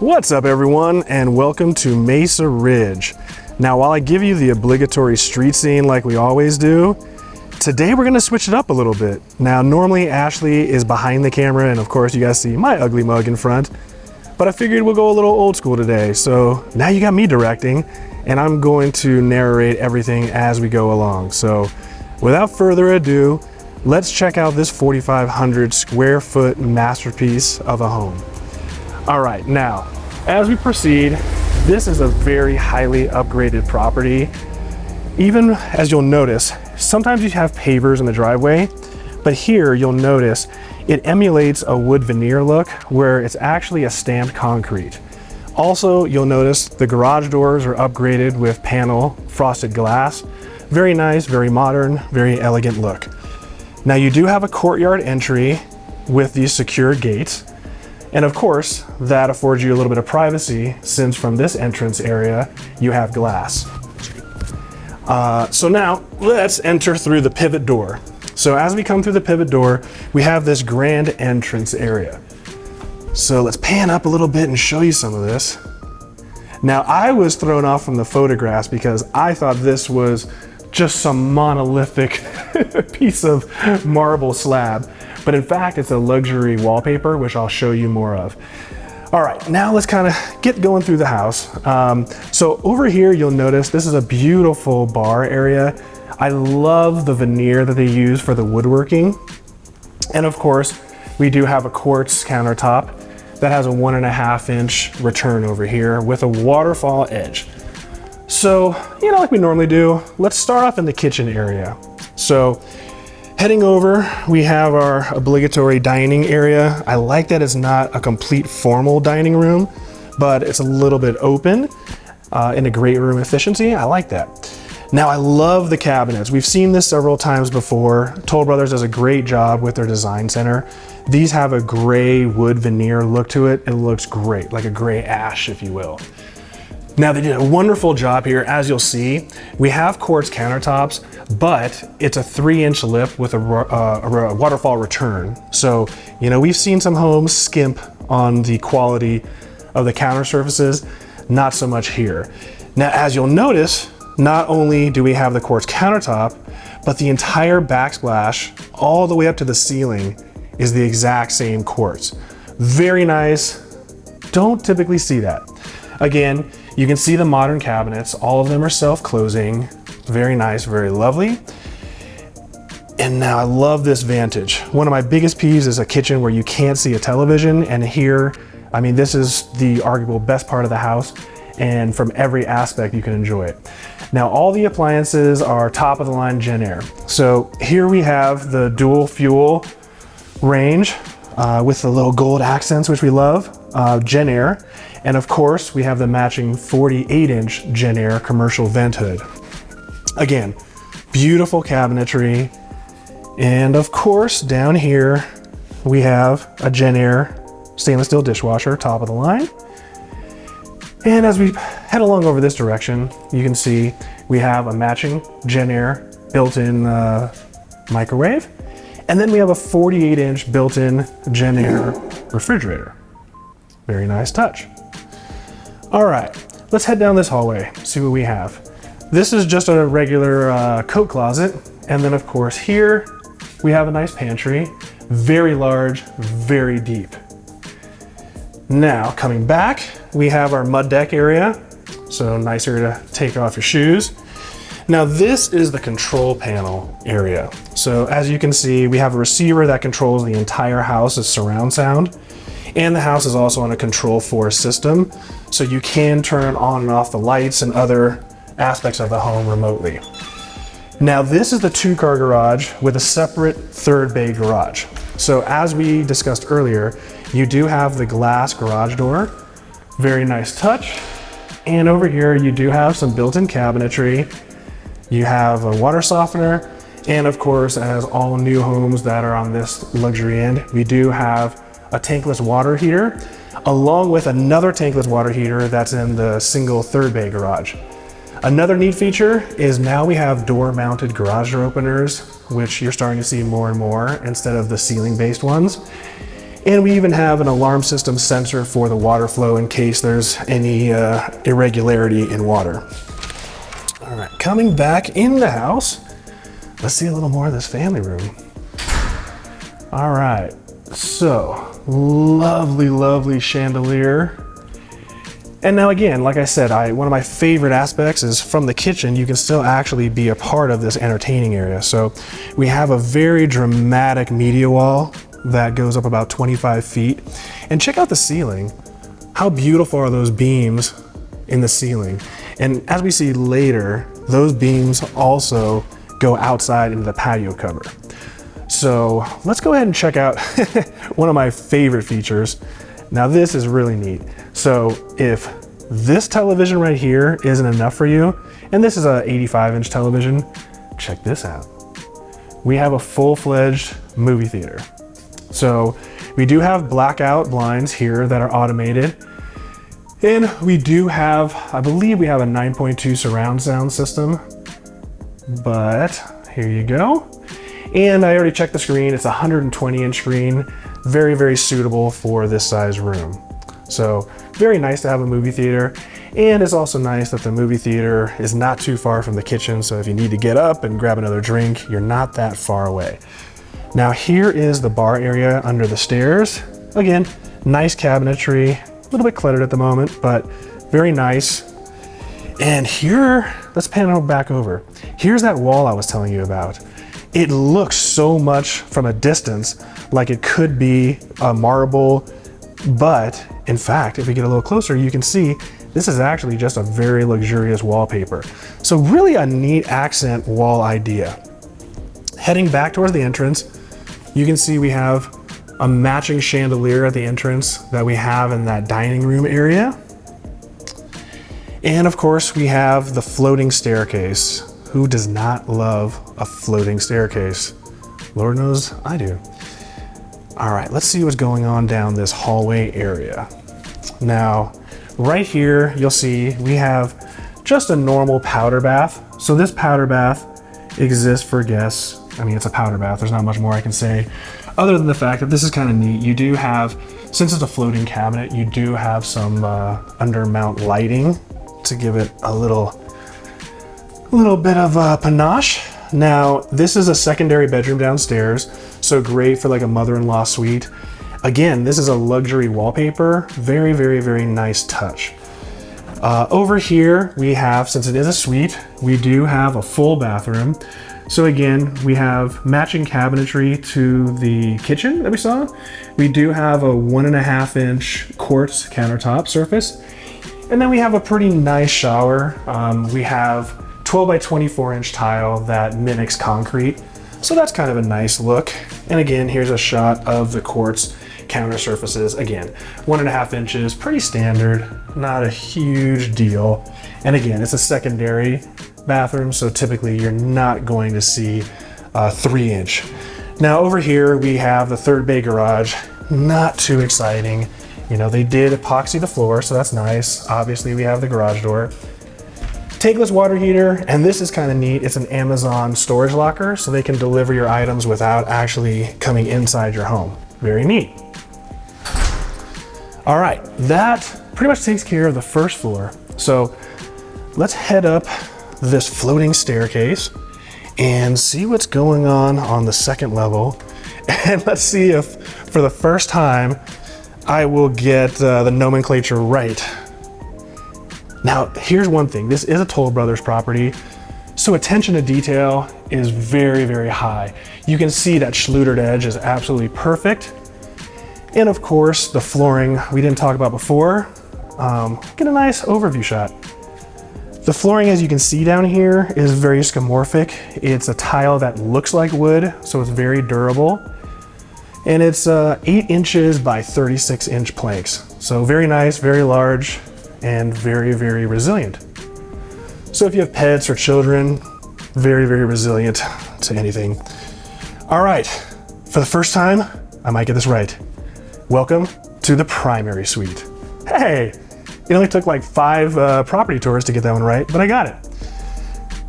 What's up everyone, and welcome to Mesa Ridge. Now while I give you the obligatory street scene like we always do, today we're gonna switch it up a little bit. Now normally Ashley is behind the camera and of course you guys see my ugly mug in front, but I figured we'll go a little old school today. So now you got me directing and I'm going to narrate everything as we go along. So without further ado, let's check out this 4,500 square foot masterpiece of a home. All right, now, as we proceed, this is a very highly upgraded property. Even as you'll notice, sometimes you have pavers in the driveway, but here you'll notice it emulates a wood veneer look where it's actually a stamped concrete. Also, you'll notice the garage doors are upgraded with panel frosted glass. Very nice, very modern, very elegant look. Now you do have a courtyard entry with these secured gates. And of course, that affords you a little bit of privacy since from this entrance area, you have glass. So now let's enter through the pivot door. So as we come through the pivot door, we have this grand entrance area. So let's pan up a little bit and show you some of this. Now I was thrown off from the photographs because I thought this was just some monolithic piece of marble slab. But in fact, it's a luxury wallpaper, which I'll show you more of. All right, now let's kind of get going through the house. So over here, you'll notice this is a beautiful bar area. I love the veneer that they use for the woodworking. And of course, we do have a quartz countertop that has a 1.5-inch return over here with a waterfall edge. So, you know, like we normally do, let's start off in the kitchen area. So, heading over, we have our obligatory dining area. I like that it's not a complete formal dining room, but it's a little bit open in a great room efficiency. I like that. Now I love the cabinets. We've seen this several times before. Toll Brothers does a great job with their design center. These have a gray wood veneer look to it. It looks great, like a gray ash, if you will. Now they did a wonderful job here. As you'll see, we have quartz countertops, but it's a 3-inch lip with a waterfall return. So, you know, we've seen some homes skimp on the quality of the counter surfaces, not so much here. Now, as you'll notice, not only do we have the quartz countertop, but the entire backsplash all the way up to the ceiling is the exact same quartz. Very nice. Don't typically see that. Again, you can see the modern cabinets. All of them are self-closing. Very nice, very lovely. And now I love this vantage. One of my biggest peeves is a kitchen where you can't see a television. And here, I mean, this is the arguable best part of the house. And from every aspect, you can enjoy it. Now, all the appliances are top of the line Gen Air. So here we have the dual fuel range with the little gold accents, which we love, Gen Air. And of course, we have the matching 48-inch Gen Air commercial vent hood. Again, beautiful cabinetry. And of course, down here, we have a Gen Air stainless steel dishwasher, top of the line. And as we head along over this direction, you can see we have a matching Gen Air built-in microwave. And then we have a 48-inch built-in Gen Air refrigerator. Very nice touch. All right, let's head down this hallway, see what we have. This is just a regular coat closet. And then of course here, we have a nice pantry, very large, very deep. Now coming back, we have our mud deck area. So nicer to take off your shoes. Now this is the control panel area. So as you can see, we have a receiver that controls the entire house as surround sound. And the house is also on a control force system. So you can turn on and off the lights and other aspects of the home remotely. Now this is the 2-car garage with a separate 3rd bay garage. So as we discussed earlier, you do have the glass garage door. Very nice touch. And over here, you do have some built-in cabinetry. You have a water softener. And of course, as all new homes that are on this luxury end, we do have a tankless water heater, along with another tankless water heater that's in the single 3rd bay garage. Another neat feature is now we have door-mounted garage door openers, which you're starting to see more and more instead of the ceiling-based ones. And we even have an alarm system sensor for the water flow in case there's any irregularity in water. All right, coming back in the house, let's see a little more of this family room. All right, so lovely, lovely chandelier. And now again, like I said, one of my favorite aspects is from the kitchen, you can still actually be a part of this entertaining area. So we have a very dramatic media wall that goes up about 25 feet. And check out the ceiling. How beautiful are those beams in the ceiling? And as we see later, those beams also go outside into the patio cover. So let's go ahead and check out one of my favorite features. Now this is really neat. So if this television right here isn't enough for you, and this is a 85-inch television, check this out. We have a full-fledged movie theater. So we do have blackout blinds here that are automated. And we do have, I believe we have a 9.2 surround sound system, but here you go. And I already checked the screen. It's a 120-inch screen, very, very suitable for this size room. So very nice to have a movie theater. And it's also nice that the movie theater is not too far from the kitchen. So if you need to get up and grab another drink, you're not that far away. Now here is the bar area under the stairs. Again, nice cabinetry, a little bit cluttered at the moment, but very nice. And here, let's pan it back over. Here's that wall I was telling you about. It looks so much from a distance like it could be a marble, but in fact, if we get a little closer, you can see this is actually just a very luxurious wallpaper. So really a neat accent wall idea. Heading back towards the entrance, you can see we have a matching chandelier at the entrance that we have in that dining room area. And of course, we have the floating staircase. Who does not love a floating staircase? Lord knows I do. All right, let's see what's going on down this hallway area. Now, right here, you'll see we have just a normal powder bath. So this powder bath exists for guests. I mean, it's a powder bath. There's not much more I can say other than the fact that this is kind of neat. You do have, since it's a floating cabinet, you do have some undermount lighting to give it a little bit of panache. Now, this is a secondary bedroom downstairs, so great for like a mother-in-law suite. Again, this is a luxury wallpaper. Very, very, very nice touch. Over here, we have, since it is a suite, we do have a full bathroom. So again, we have matching cabinetry to the kitchen that we saw. We do have a 1.5-inch quartz countertop surface. And then we have a pretty nice shower. We have 12 by 24-inch tile that mimics concrete. So that's kind of a nice look. And again, here's a shot of the quartz counter surfaces. Again, 1.5 inches, pretty standard, not a huge deal. And again, it's a secondary bathroom, so typically you're not going to see a 3-inch. Now over here, we have the third bay garage. Not too exciting. You know, they did epoxy the floor, so that's nice. Obviously, we have the garage door. Tankless water heater, and this is kind of neat. It's an Amazon storage locker, so they can deliver your items without actually coming inside your home. Very neat. All right, that pretty much takes care of the first floor. So let's head up this floating staircase and see what's going on the second level. And let's see if, for the first time, I will get the nomenclature right. Now, here's one thing. This is a Toll Brothers property, so attention to detail is very, very high. You can see that schlutered edge is absolutely perfect. And of course, the flooring we didn't talk about before. Get a nice overview shot. The flooring, as you can see down here, is very skeuomorphic. It's a tile that looks like wood, so it's very durable. And it's 8 inches by 36-inch planks. So very nice, very large, and very, very resilient. So if you have pets or children, very, very resilient to anything. All right, for the first time, I might get this right. Welcome to the primary suite. Hey, it only took like 5 property tours to get that one right, but I got it.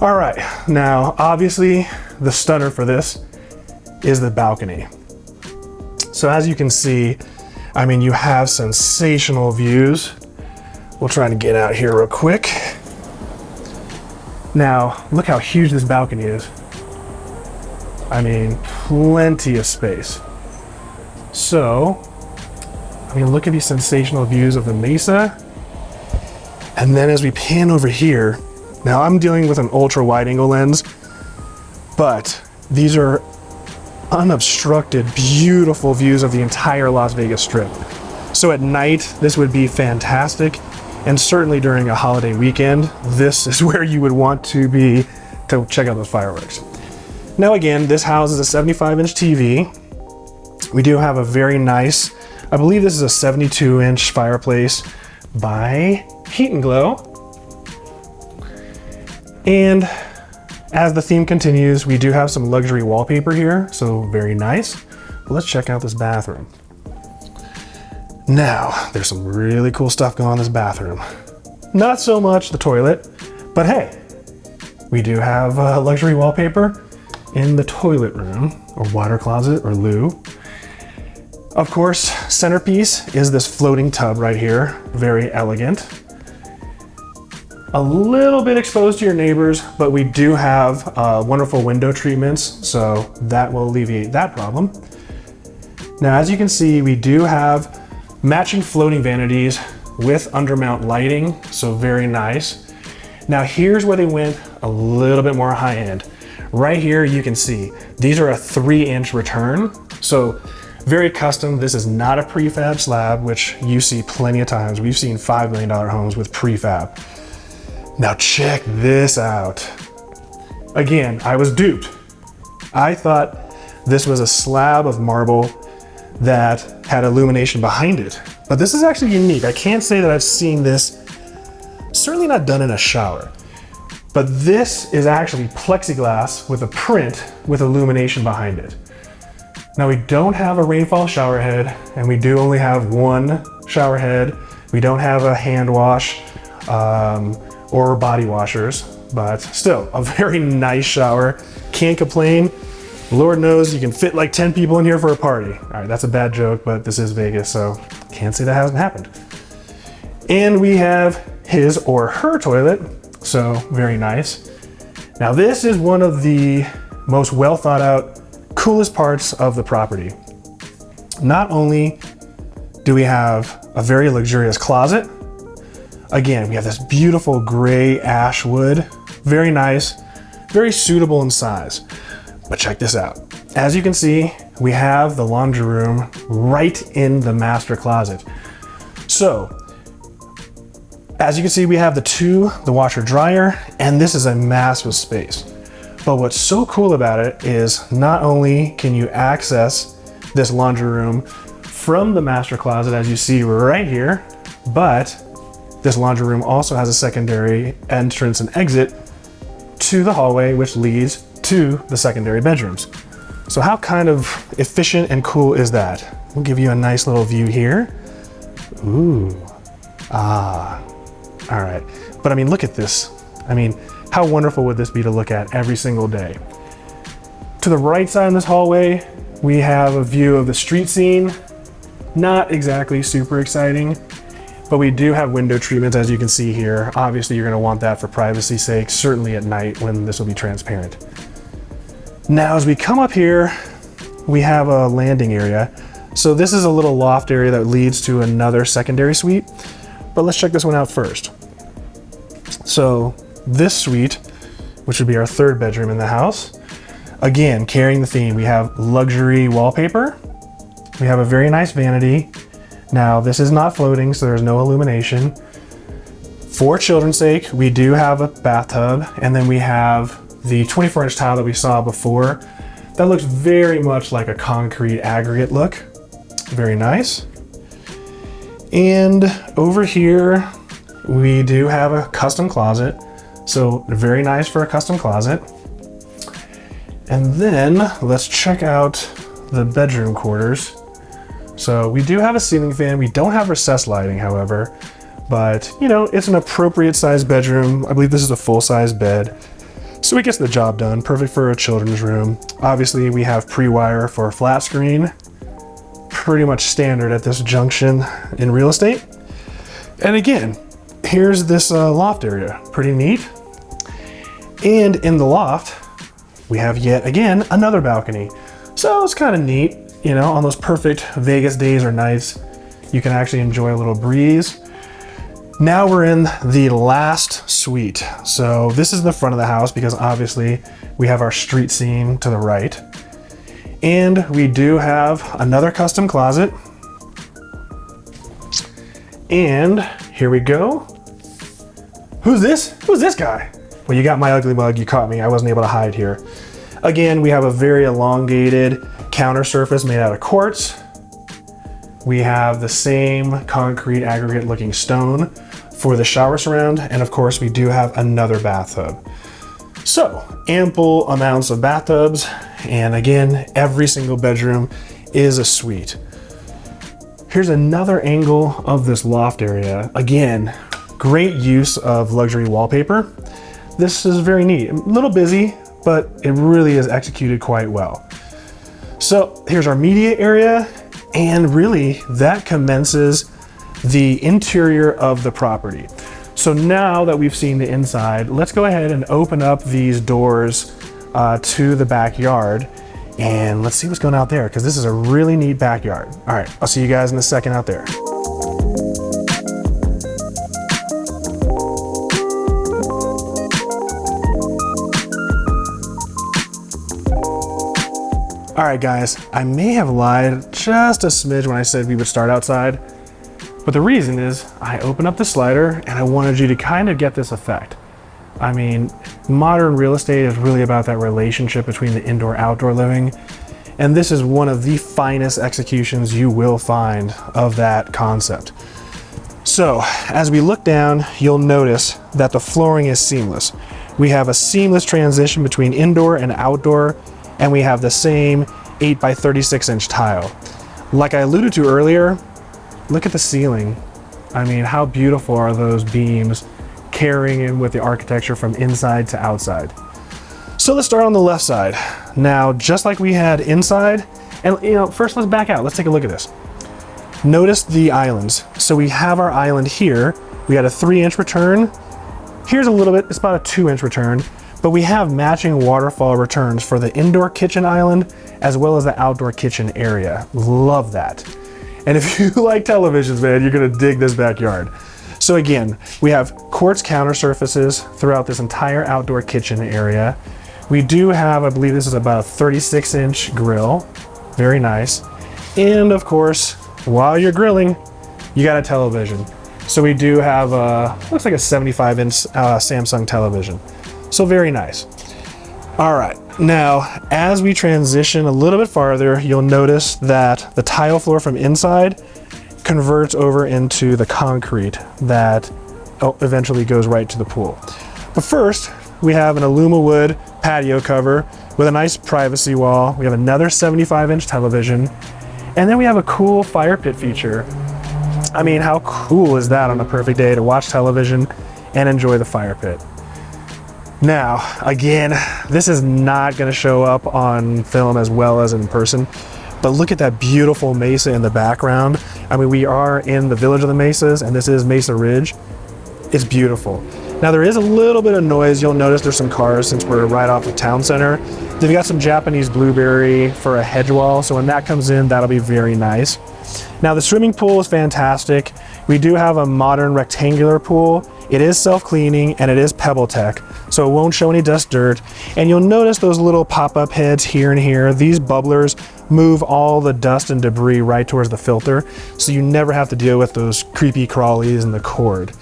All right, now obviously the stunner for this is the balcony. So as you can see, I mean, you have sensational views. We'll try to get out here real quick. Now, look how huge this balcony is. I mean, plenty of space. So, I mean, look at these sensational views of the Mesa. And then as we pan over here, now I'm dealing with an ultra wide angle lens, but these are unobstructed, beautiful views of the entire Las Vegas Strip. So at night, this would be fantastic. And certainly during a holiday weekend, this is where you would want to be to check out those fireworks. Now again, this houses a 75-inch TV. We do have a very nice, I believe this is a 72-inch fireplace by Heat and Glow. And as the theme continues, we do have some luxury wallpaper here, so very nice. But let's check out this bathroom. Now, there's some really cool stuff going on in this bathroom. Not so much the toilet, but hey, we do have luxury wallpaper in the toilet room, or water closet, or loo. Of course, centerpiece is this floating tub right here, very elegant. A little bit exposed to your neighbors, but we do have wonderful window treatments, so that will alleviate that problem. Now, as you can see, we do have matching floating vanities with undermount lighting, so very nice. Now here's where they went a little bit more high end. Right here you can see these are a 3-inch return, so very custom. This is not a prefab slab, which you see plenty of times. We've seen $5 million homes with prefab. Now check this out. Again, I was duped. I thought this was a slab of marble that had illumination behind it. But this is actually unique. I can't say that I've seen this, certainly not done in a shower. But this is actually plexiglass with a print with illumination behind it. Now we don't have a rainfall shower head, and we do only have one shower head. We don't have a hand wash or body washers, but still a very nice shower. Can't complain. Lord knows you can fit like 10 people in here for a party. All right, that's a bad joke, but this is Vegas, so can't say that hasn't happened. And we have his or her toilet, so very nice. Now this is one of the most well thought out, coolest parts of the property. Not only do we have a very luxurious closet, again, we have this beautiful gray ash wood, very nice, very suitable in size. But check this out. As you can see, we have the laundry room right in the master closet. So, as you can see, we have the washer dryer, and this is a massive space. But what's so cool about it is not only can you access this laundry room from the master closet, as you see right here, but this laundry room also has a secondary entrance and exit to the hallway, which leads to the secondary bedrooms. So how kind of efficient and cool is that? We'll give you a nice little view here. Ooh, all right. But I mean, look at this. I mean, how wonderful would this be to look at every single day? To the right side in this hallway, we have a view of the street scene. Not exactly super exciting, but we do have window treatments, as you can see here. Obviously, you're gonna want that for privacy's sake, certainly at night when this will be transparent. Now, as we come up here, we have a landing area. So this is a little loft area that leads to another secondary suite, but let's check this one out first. So this suite, which would be our third bedroom in the house, again, carrying the theme, we have luxury wallpaper. We have a very nice vanity. Now, this is not floating, so there's no illumination. For children's sake, we do have a bathtub, and then we have the 24-inch tile that we saw before. That looks very much like a concrete aggregate look. Very nice. And over here, we do have a custom closet. So very nice for a custom closet. And then let's check out the bedroom quarters. So we do have a ceiling fan. We don't have recessed lighting, however, but you know, it's an appropriate size bedroom. I believe this is a full-size bed. So it gets the job done, perfect for a children's room. Obviously we have pre-wire for a flat screen. pretty much standard at this junction in real estate. And again, here's this loft area, pretty neat. And in the loft, we have yet again another balcony. So it's kind of neat, you know, on those perfect Vegas days or nights, you can actually enjoy a little breeze. Now we're in the last suite. So this is the front of the house because obviously we have our street scene to the right. And we do have another custom closet. And here we go. Who's this? Who's this guy? Well, you got my ugly mug, you caught me. I wasn't able to hide here. Again, we have a very elongated counter surface made out of quartz. We have the same concrete aggregate looking stone for the shower surround. And of course, we do have another bathtub. So ample amounts of bathtubs. And again, every single bedroom is a suite. Here's another angle of this loft area. Again, great use of luxury wallpaper. This is very neat, a little busy, but it really is executed quite well. So here's our media area, and really that commences the interior of the property. So now that we've seen the inside, let's go ahead and open up these doors to the backyard, and let's see what's going out there, because this is a really neat backyard. All right, I'll see you guys in a second out there. All right, guys, I may have lied just a smidge when I said we would start outside, but the reason is I opened up the slider and I wanted you to kind of get this effect. I mean, modern real estate is really about that relationship between the indoor-outdoor living, and this is one of the finest executions you will find of that concept. So, as we look down, you'll notice that the flooring is seamless. We have a seamless transition between indoor and outdoor, and we have the same 8 by 36 inch tile. Like I alluded to earlier, look at the ceiling. I mean, how beautiful are those beams carrying in with the architecture from inside to outside. So let's start on the left side. Now, just like we had inside, and you know, first let's back out. Let's take a look at this. Notice the islands. So we have our island here. We had a 3-inch return. Here's a little bit, it's about a 2-inch return. But we have matching waterfall returns for the indoor kitchen island as well as the outdoor kitchen area. Love that. And if you like televisions, man, you're gonna dig this backyard. So again, we have quartz counter surfaces throughout this entire outdoor kitchen area. We do have, I believe this is about a 36-inch grill. Very nice. And of course, while you're grilling, you got a television. So we do have looks like a 75-inch Samsung television. So very nice. All right, now as we transition a little bit farther, you'll notice that the tile floor from inside converts over into the concrete that eventually goes right to the pool. But first, we have an Alumawood patio cover with a nice privacy wall. We have another 75-inch television, and then we have a cool fire pit feature. I mean, how cool is that on a perfect day to watch television and enjoy the fire pit? Now, again, this is not going to show up on film as well as in person, but look at that beautiful mesa in the background. I mean, we are in the village of the Mesas, and this is Mesa Ridge. It's beautiful. Now, there is a little bit of noise. You'll notice there's some cars since we're right off the town center. They've got some Japanese blueberry for a hedge wall, so when that comes in, that'll be very nice. Now, the swimming pool is fantastic. We do have a modern rectangular pool. It is self-cleaning and it is Pebble Tech, so it won't show any dust, dirt. And you'll notice those little pop-up heads here and here. These bubblers move all the dust and debris right towards the filter, so you never have to deal with those creepy crawlies and the cord.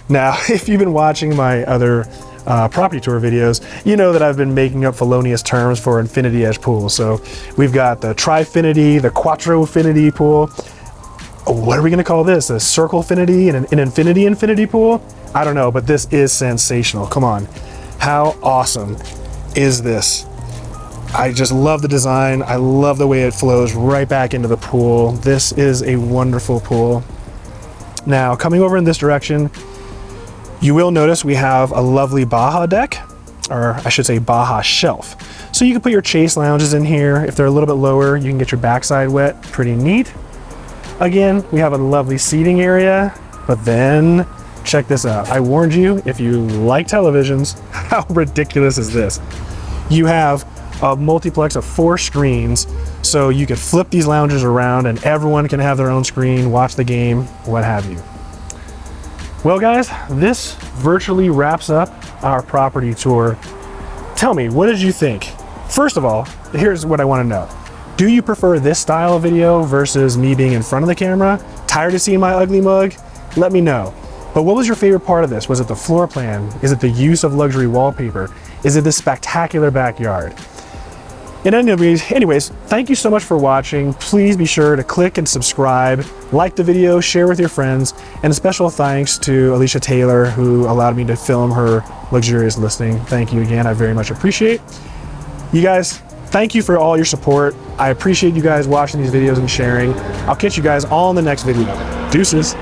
Now, if you've been watching my other property tour videos, you know that I've been making up felonious terms for infinity edge pools. So we've got the Trifinity, the Quattrofinity pool. What are we gonna call this? A Circlefinity and an infinity pool? I don't know, but this is sensational. Come on, how awesome is this? I just love the design. I love the way it flows right back into the pool. This is a wonderful pool. Now, coming over in this direction, you will notice we have a lovely Baja deck, or I should say Baja shelf. So you can put your chase lounges in here. If they're a little bit lower, you can get your backside wet. Pretty neat. Again, we have a lovely seating area, but then check this out. I warned you, if you like televisions, how ridiculous is this? You have a multiplex of 4 screens, so you could flip these loungers around and everyone can have their own screen, watch the game, what have you. Well guys, this virtually wraps up our property tour. Tell me, what did you think? First of all, here's what I want to know. Do you prefer this style of video versus me being in front of the camera? Tired of seeing my ugly mug? Let me know. But what was your favorite part of this? Was it the floor plan? Is it the use of luxury wallpaper? Is it this spectacular backyard? And anyways, thank you so much for watching. Please be sure to click and subscribe, like the video, share with your friends, and a special thanks to Alicia Taylor, who allowed me to film her luxurious listing. Thank you again, I very much appreciate. You guys, thank you for all your support. I appreciate you guys watching these videos and sharing. I'll catch you guys all in the next video. Deuces.